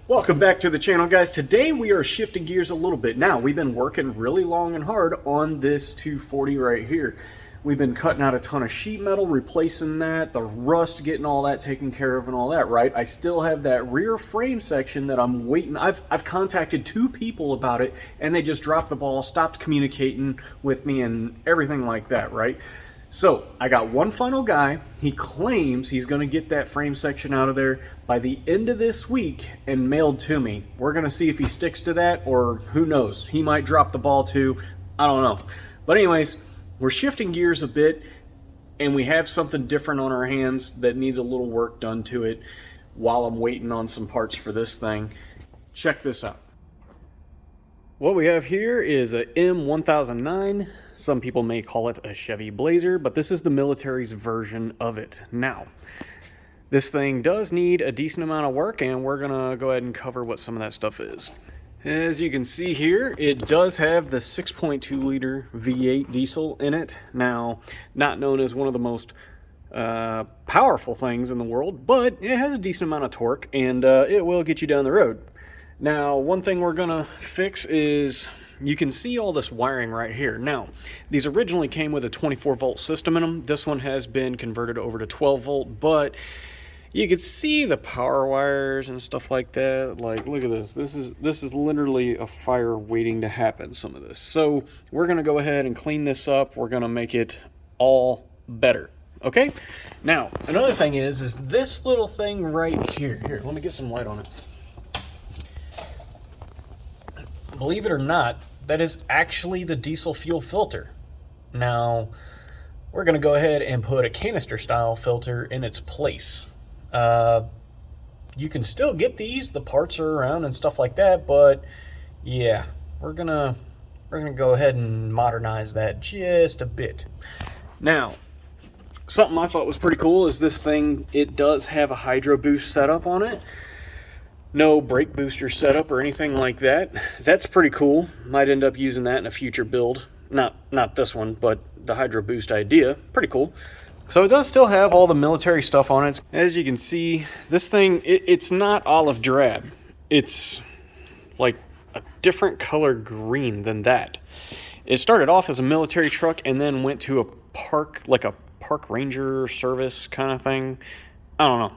Welcome back to the channel, guys. Today we are shifting gears a little bit. Now, we've been working really long and hard on this 240 right here. We've been cutting out a ton of sheet metal, replacing that, the rust, getting all that taken care of and all that, right? I still have that rear frame section that I'm waiting. I've contacted 2 people about it, and they just dropped the ball, stopped communicating with me and everything like that, right? So I got one final guy. He claims he's going to get that frame section out of there by the end of this week and mailed to me. We're going to see if he sticks to that, or who knows, he might drop the ball too. I don't know. But anyways, we're shifting gears a bit, and we have something different on our hands that needs a little work done to it while I'm waiting on some parts for this thing. Check this out. What we have here is a M1009. Some people may call it a Chevy Blazer, but this is the military's version of it. Now, this thing does need a decent amount of work, and we're gonna go ahead and cover what some of that stuff is. As you can see here, it does have the 6.2 liter V8 diesel in it. Now, not known as one of the most powerful things in the world, but it has a decent amount of torque, and it will get you down the road. Now, one thing we're gonna fix is, you can see all this wiring right here. Now, these originally came with a 24 volt system in them. This one has been converted over to 12 volt, but you can see the power wires and stuff like that. Like, look at this. This is literally a fire waiting to happen, some of this. So we're gonna go ahead and clean this up. We're gonna make it all better. Okay? Now, another thing is this little thing right here. Here, let me get some light on it. Believe it or not, that is actually the diesel fuel filter. Now, we're going to go ahead and put a canister style filter in its place. You can still get these, the parts are around and stuff like that, but yeah, we're gonna go ahead and modernize that just a bit. Now, something I thought was pretty cool is this thing, it does have a hydro boost setup on it. No brake booster setup or anything like that. That's pretty cool. Might end up using that in a future build. Not this one, but the hydro boost idea. Pretty cool. So it does still have all the military stuff on it. As you can see, this thing, it's not olive drab. It's like a different color green than that. It started off as a military truck and then went to a park, like a park ranger service kind of thing. I don't know.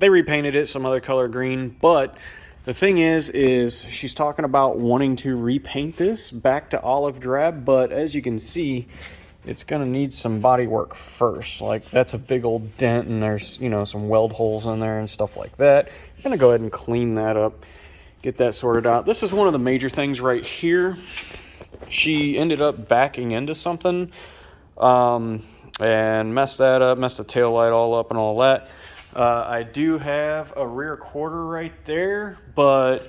They repainted it some other color green, but the thing is she's talking about wanting to repaint this back to olive drab, but as you can see, it's gonna need some body work first. Like, that's a big old dent, and there's, you know, some weld holes in there and stuff like that. I'm gonna go ahead and clean that up, get that sorted out. This is one of the major things right here. She ended up backing into something and messed that up, messed the tail light all up and all that. I do have a rear quarter right there, but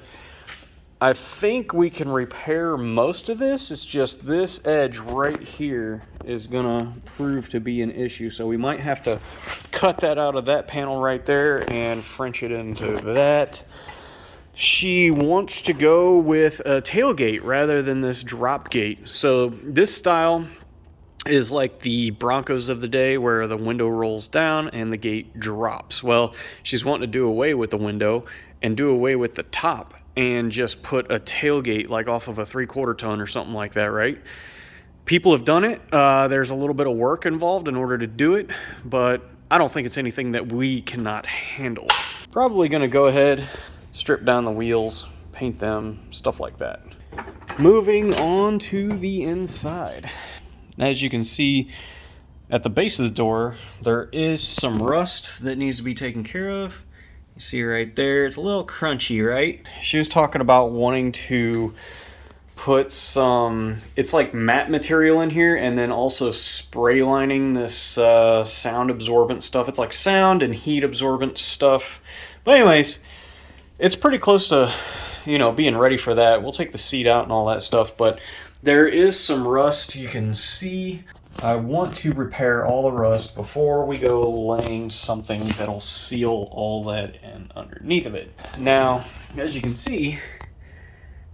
I think we can repair most of this. It's just this edge right here is gonna prove to be an issue, so we might have to cut that out of that panel right there and French it into that. She wants to go with a tailgate rather than this drop gate. So this style is like the Broncos of the day, where the window rolls down and the gate drops. Well, she's wanting to do away with the window and do away with the top and just put a tailgate like off of a 3/4 ton or something like that, right? People have done it. There's a little bit of work involved in order to do it, but I don't think it's anything that we cannot handle. Probably going to go ahead, strip down the wheels, paint them, stuff like that. Moving on to the inside. As you can see, at the base of the door, there is some rust that needs to be taken care of. You see right there, it's a little crunchy, right? She was talking about wanting to put some, it's like matte material in here, and then also spray lining this sound absorbent stuff. It's like sound and heat absorbent stuff. But anyways, it's pretty close to, you know, being ready for that. We'll take the seat out and all that stuff, but there is some rust you can see. I want to repair all the rust before we go laying something that'll seal all that in underneath of it. Now, as you can see,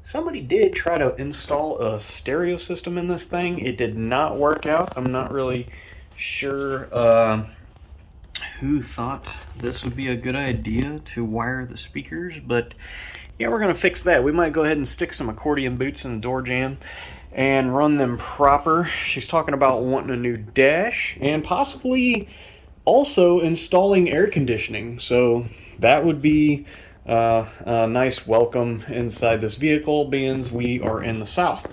somebody did try to install a stereo system in this thing. It did not work out. I'm not really sure who thought this would be a good idea to wire the speakers, but yeah, we're gonna fix that. We might go ahead and stick some accordion boots in the door jamb and run them proper. She's talking about wanting a new dash and possibly also installing air conditioning, so that would be a nice welcome inside this vehicle, being we are in the South.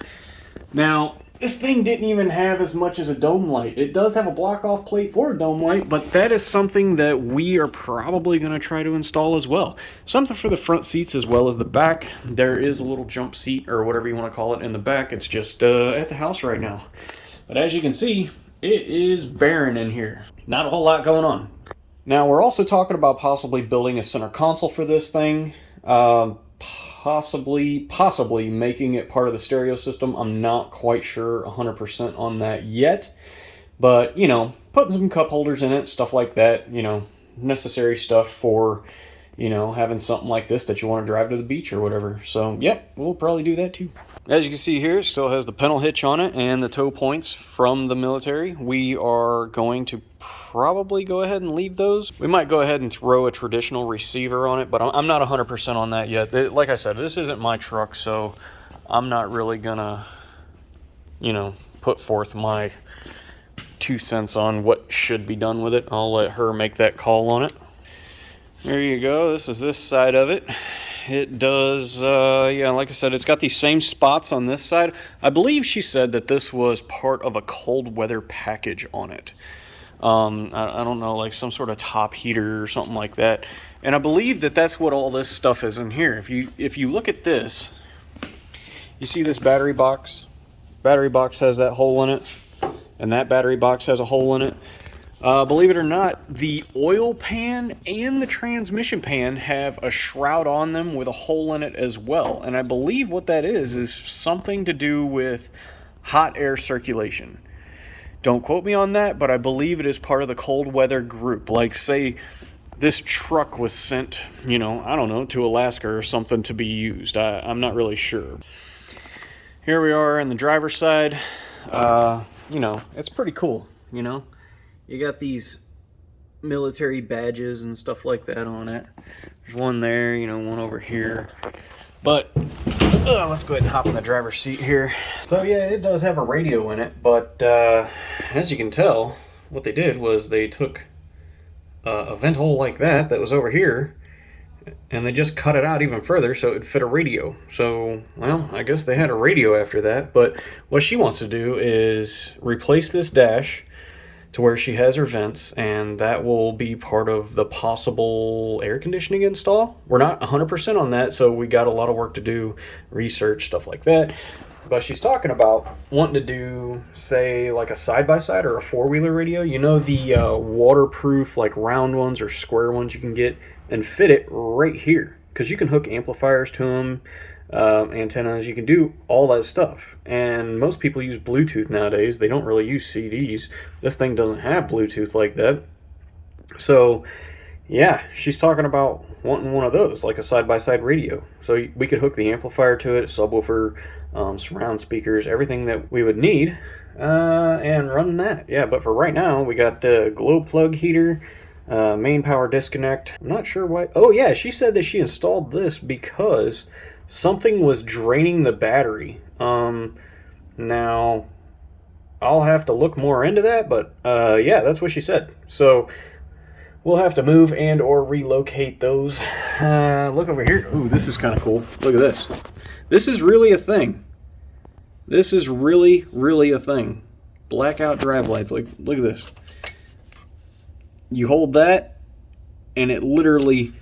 Now, this thing didn't even have as much as a dome light. It does have a block-off plate for a dome light, but that is something that we are probably going to try to install as well. Something for the front seats as well as the back. There is a little jump seat, or whatever you want to call it, in the back. It's just at the house right now. But as you can see, it is barren in here. Not a whole lot going on. Now, we're also talking about possibly building a center console for this thing. Possibly making it part of the stereo system. I'm not quite sure 100% on that yet. But, you know, putting some cup holders in it, stuff like that, you know, necessary stuff for, you know, having something like this that you want to drive to the beach or whatever. So, yep, we'll probably do that too. As you can see here, it still has the pedal hitch on it and the tow points from the military. We are going to probably go ahead and leave those. We might go ahead and throw a traditional receiver on it, but I'm not 100% on that yet. Like I said, this isn't my truck, so I'm not really gonna, you know, put forth my 2 cents on what should be done with it. I'll let her make that call on it. There you go. This is this side of it. It does, yeah, like I said, it's got these same spots on this side. I believe she said that this was part of a cold weather package on it. I don't know, like some sort of top heater or something like that. And I believe that that's what all this stuff is in here. If you look at this, you see this battery box? Battery box has that hole in it, and that battery box has a hole in it. Believe it or not, the oil pan and the transmission pan have a shroud on them with a hole in it as well. And I believe what that is something to do with hot air circulation. Don't quote me on that, but I believe it is part of the cold weather group. Like, say this truck was sent, you know, I don't know, to Alaska or something to be used. I'm not really sure. Here we are on the driver's side. You know, it's pretty cool, you know. You got these military badges and stuff like that on it. There's one there, you know, one over here. But let's go ahead and hop in the driver's seat here. So yeah, it does have a radio in it, but as you can tell, what they did was they took a vent hole like that was over here, and they just cut it out even further so it would fit a radio. So, well, I guess they had a radio after that. But what she wants to do is replace this dash to where she has her vents, and that will be part of the possible air conditioning install. We're not 100% on that, so we got a lot of work to do, research, stuff like that. But she's talking about wanting to do, say, like a side-by-side or a four-wheeler radio. You know, the waterproof, like round ones or square ones you can get, and fit it right here, because you can hook amplifiers to them, antennas, you can do all that stuff. And most people use Bluetooth nowadays. They don't really use CDs. This thing doesn't have Bluetooth like that. So yeah, she's talking about wanting one of those, like a side-by-side radio. So we could hook the amplifier to it, subwoofer, surround speakers, everything that we would need, and run that. Yeah, but for right now, we got the glow plug heater, main power disconnect. I'm not sure why. Oh yeah, she said that she installed this because something was draining the battery. Now, I'll have to look more into that, but yeah, that's what she said. So we'll have to move and or relocate those. Look over here. Ooh, this is kind of cool. Look at this. This is really a thing. This is really, really a thing. Blackout drive lights. Like, look at this. You hold that, and it literally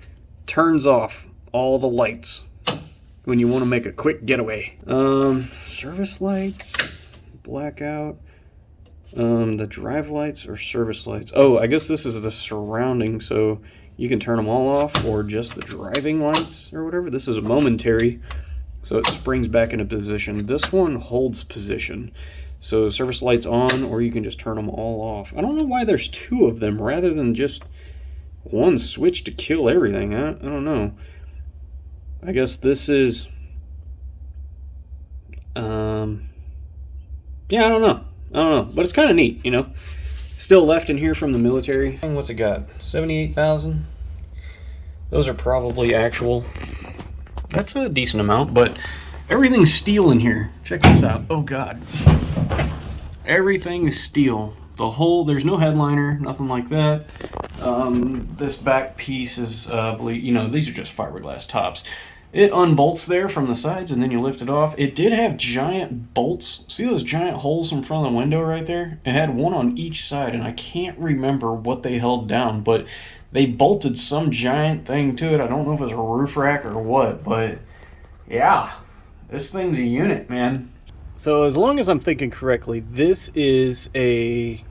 turns off all the lights when you want to make a quick getaway. Service lights, blackout. The drive lights or service lights. Oh, I guess this is the surrounding, so you can turn them all off or just the driving lights or whatever. This is a momentary, so it springs back into position. This one holds position. So service lights on, or you can just turn them all off. I don't know why there's two of them rather than just one switch to kill everything. I don't know. I guess this is, yeah, I don't know, but it's kind of neat, you know. still left in here from the military. What's it got? 78,000? Those are probably actual. That's a decent amount, but everything's steel in here. Check this out. Oh God. Everything's steel. The whole, there's no headliner, nothing like that. This back piece is, you know, these are just fiberglass tops. It unbolts there from the sides and then you lift it off. It did have giant bolts. See those giant holes in front of the window right there? It had one on each side, and I can't remember what they held down, but they bolted some giant thing to it. I don't know if it was a roof rack or what, but yeah, this thing's a unit, man. So as long as I'm thinking correctly, this is a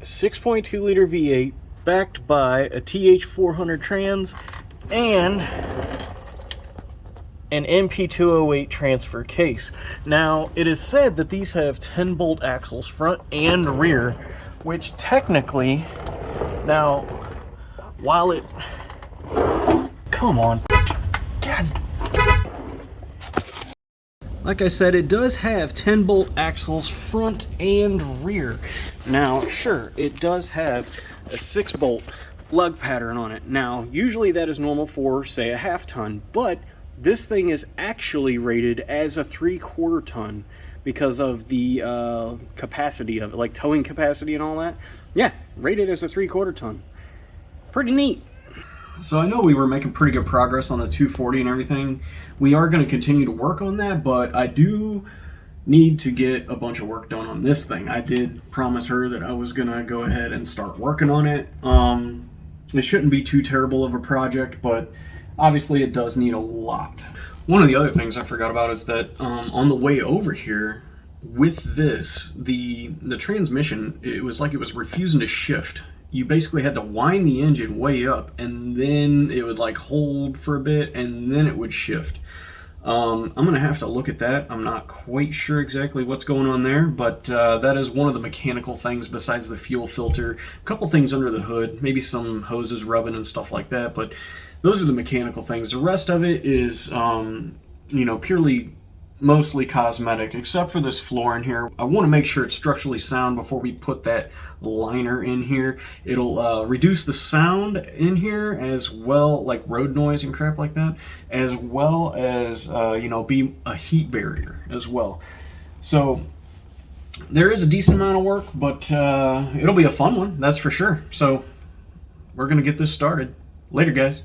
6.2 liter V8 backed by a TH400 trans and an MP208 transfer case. Now, it is said that these have 10 bolt axles front and rear, which technically, now, while it, come on, God. Like I said, it does have 10 bolt axles front and rear. Now, sure, it does have a 6 bolt lug pattern on it. Now, usually that is normal for, say, a half ton, but this thing is actually rated as a 3/4 ton because of the capacity of it, like towing capacity and all that. Yeah, rated as a 3/4 ton. Pretty neat. So I know we were making pretty good progress on the 240 and everything. We are going to continue to work on that, but I do need to get a bunch of work done on this thing. I did promise her that I was going to go ahead and start working on it. It shouldn't be too terrible of a project, but obviously it does need a lot. One of the other things I forgot about is that on the way over here with this, the transmission, it was like it was refusing to shift. You basically had to wind the engine way up and then it would like hold for a bit and then it would shift. I'm gonna have to look at that. I'm not quite sure exactly what's going on there, but that is one of the mechanical things besides the fuel filter. A couple things under the hood, maybe some hoses rubbing and stuff like that, but those are the mechanical things. The rest of it is, you know, purely mostly cosmetic, except for this floor in here. I want to make sure it's structurally sound before we put that liner in here. It'll reduce the sound in here as well, like road noise and crap like that, as well as, you know, be a heat barrier as well. So there is a decent amount of work, but it'll be a fun one, that's for sure. So we're going to get this started. Later, guys.